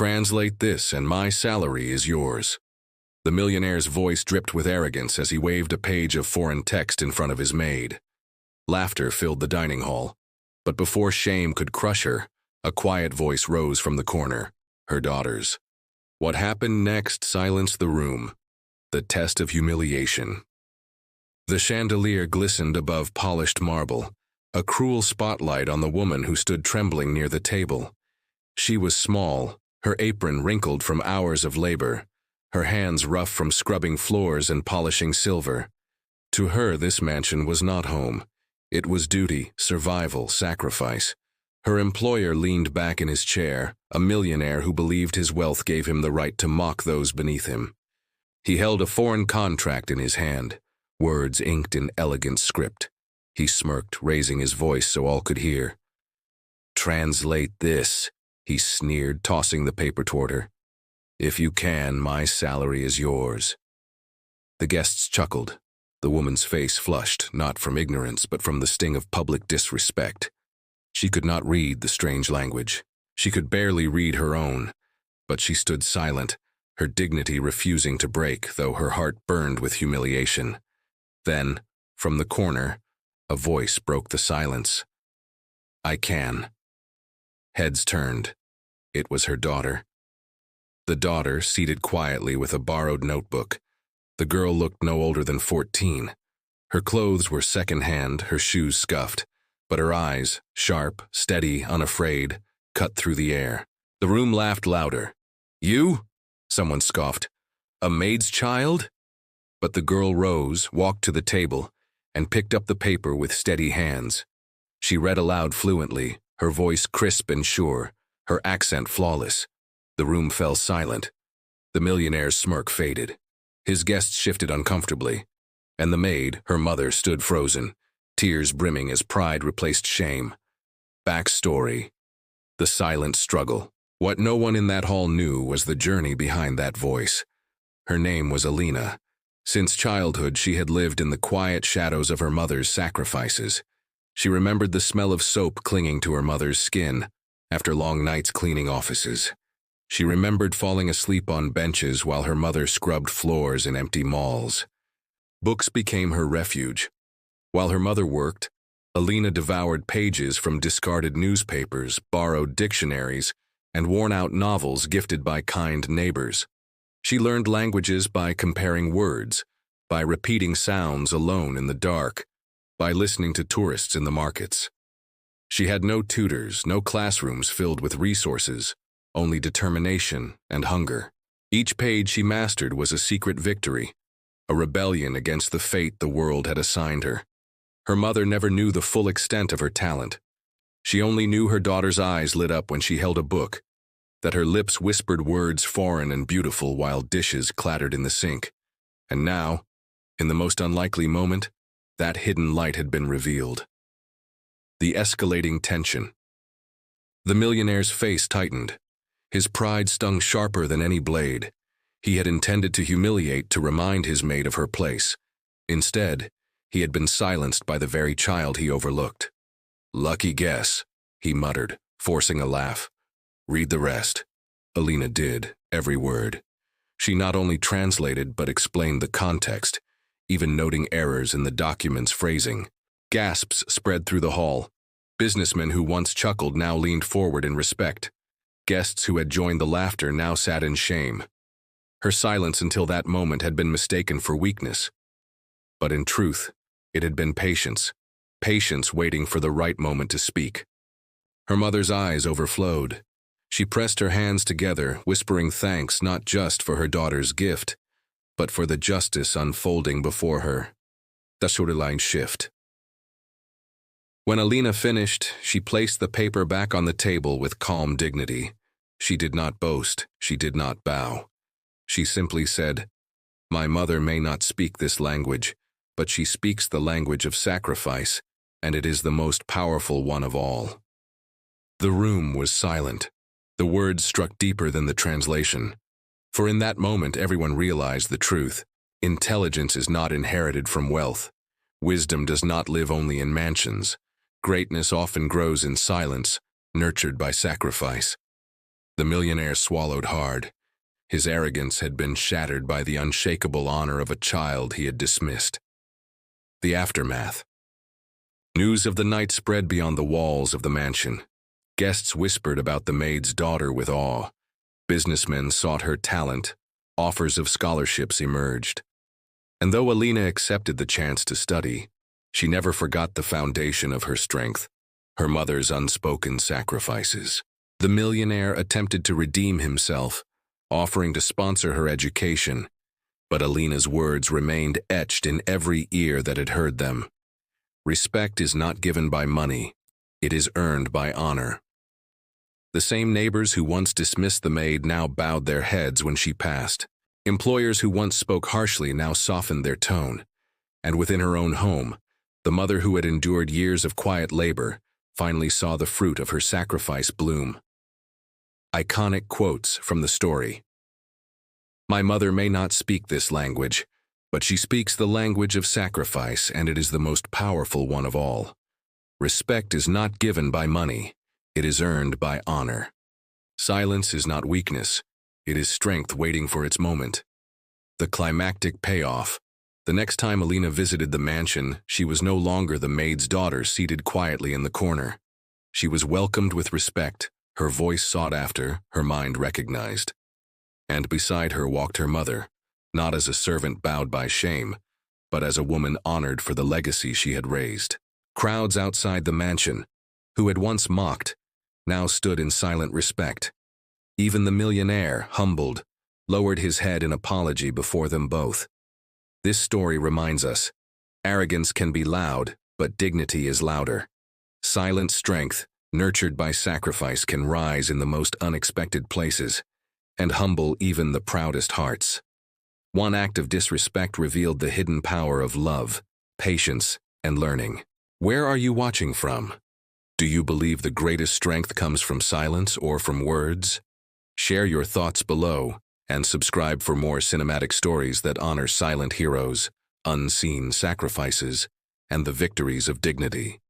Translate this, and my salary is yours." The millionaire's voice dripped with arrogance as he waved a page of foreign text in front of his maid. Laughter filled the dining hall, but before shame could crush her, a quiet voice rose from the corner, her daughter's. What happened next silenced the room, the test of humiliation. The chandelier glistened above polished marble, a cruel spotlight on the woman who stood trembling near the table. She was small, her apron wrinkled from hours of labor, her hands rough from scrubbing floors and polishing silver. To her, this mansion was not home. It was duty, survival, sacrifice. Her employer leaned back in his chair, a millionaire who believed his wealth gave him the right to mock those beneath him. He held a foreign contract in his hand, words inked in elegant script. He smirked, raising his voice so all could hear. "Translate this," he sneered, tossing the paper toward her. "If you can, my salary is yours." The guests chuckled. The woman's face flushed, not from ignorance, but from the sting of public disrespect. She could not read the strange language. She could barely read her own, but she stood silent, her dignity refusing to break, though her heart burned with humiliation. Then, from the corner, a voice broke the silence. "I can." Heads turned. It was her daughter. The daughter, seated quietly with a borrowed notebook. The girl looked no older than 14. Her clothes were second-hand, her shoes scuffed, but her eyes, sharp, steady, unafraid, cut through the air. The room laughed louder. "You?" someone scoffed. "A maid's child?" But the girl rose, walked to the table, and picked up the paper with steady hands. She read aloud fluently, her voice crisp and sure, her accent flawless. The room fell silent. The millionaire's smirk faded. His guests shifted uncomfortably, and the maid, her mother, stood frozen, tears brimming as pride replaced shame. Backstory. The silent struggle. What no one in that hall knew was the journey behind that voice. Her name was Alina. Since childhood, she had lived in the quiet shadows of her mother's sacrifices. She remembered the smell of soap clinging to her mother's skin after long nights cleaning offices. She remembered falling asleep on benches while her mother scrubbed floors in empty malls. Books became her refuge. While her mother worked, Alina devoured pages from discarded newspapers, borrowed dictionaries, and worn-out novels gifted by kind neighbors. She learned languages by comparing words, by repeating sounds alone in the dark, by listening to tourists in the markets. She had no tutors, no classrooms filled with resources, only determination and hunger. Each page she mastered was a secret victory, a rebellion against the fate the world had assigned her. Her mother never knew the full extent of her talent. She only knew her daughter's eyes lit up when she held a book, that her lips whispered words foreign and beautiful while dishes clattered in the sink. And now, in the most unlikely moment, that hidden light had been revealed. The escalating tension. The millionaire's face tightened. His pride stung sharper than any blade. He had intended to humiliate to remind his maid of her place. Instead, he had been silenced by the very child he overlooked. "Lucky guess," he muttered, forcing a laugh. "Read the rest." Alina did, every word. She not only translated but explained the context, even noting errors in the document's phrasing. Gasps spread through the hall. Businessmen who once chuckled now leaned forward in respect. Guests who had joined the laughter now sat in shame. Her silence until that moment had been mistaken for weakness. But in truth, it had been patience. Patience waiting for the right moment to speak. Her mother's eyes overflowed. She pressed her hands together, whispering thanks not just for her daughter's gift, but for the justice unfolding before her. The storyline shift. When Alina finished, she placed the paper back on the table with calm dignity. She did not boast, she did not bow. She simply said, "My mother may not speak this language, but she speaks the language of sacrifice, and it is the most powerful one of all." The room was silent. The words struck deeper than the translation. For in that moment, everyone realized the truth. Intelligence is not inherited from wealth. Wisdom does not live only in mansions. Greatness often grows in silence, nurtured by sacrifice. The millionaire swallowed hard. His arrogance had been shattered by the unshakable honor of a child he had dismissed. The aftermath. News of the night spread beyond the walls of the mansion. Guests whispered about the maid's daughter with awe. Businessmen sought her talent. Offers of scholarships emerged. And though Alina accepted the chance to study, she never forgot the foundation of her strength, her mother's unspoken sacrifices. The millionaire attempted to redeem himself, offering to sponsor her education, but Alina's words remained etched in every ear that had heard them. Respect is not given by money, it is earned by honor. The same neighbors who once dismissed the maid now bowed their heads when she passed. Employers who once spoke harshly now softened their tone. And within her own home, the mother who had endured years of quiet labor finally saw the fruit of her sacrifice bloom. Iconic quotes from the story. My mother may not speak this language, but she speaks the language of sacrifice, and it is the most powerful one of all. Respect is not given by money, it is earned by honor. Silence is not weakness, it is strength waiting for its moment. The climactic payoff. The next time Alina visited the mansion, she was no longer the maid's daughter seated quietly in the corner. She was welcomed with respect, her voice sought after, her mind recognized. And beside her walked her mother, not as a servant bowed by shame, but as a woman honored for the legacy she had raised. Crowds outside the mansion, who had once mocked, now stood in silent respect. Even the millionaire, humbled, lowered his head in apology before them both. This story reminds us, arrogance can be loud, but dignity is louder. Silent strength, nurtured by sacrifice, can rise in the most unexpected places, and humble even the proudest hearts. One act of disrespect revealed the hidden power of love, patience, and learning. Where are you watching from? Do you believe the greatest strength comes from silence or from words? Share your thoughts below, and subscribe for more cinematic stories that honor silent heroes, unseen sacrifices, and the victories of dignity.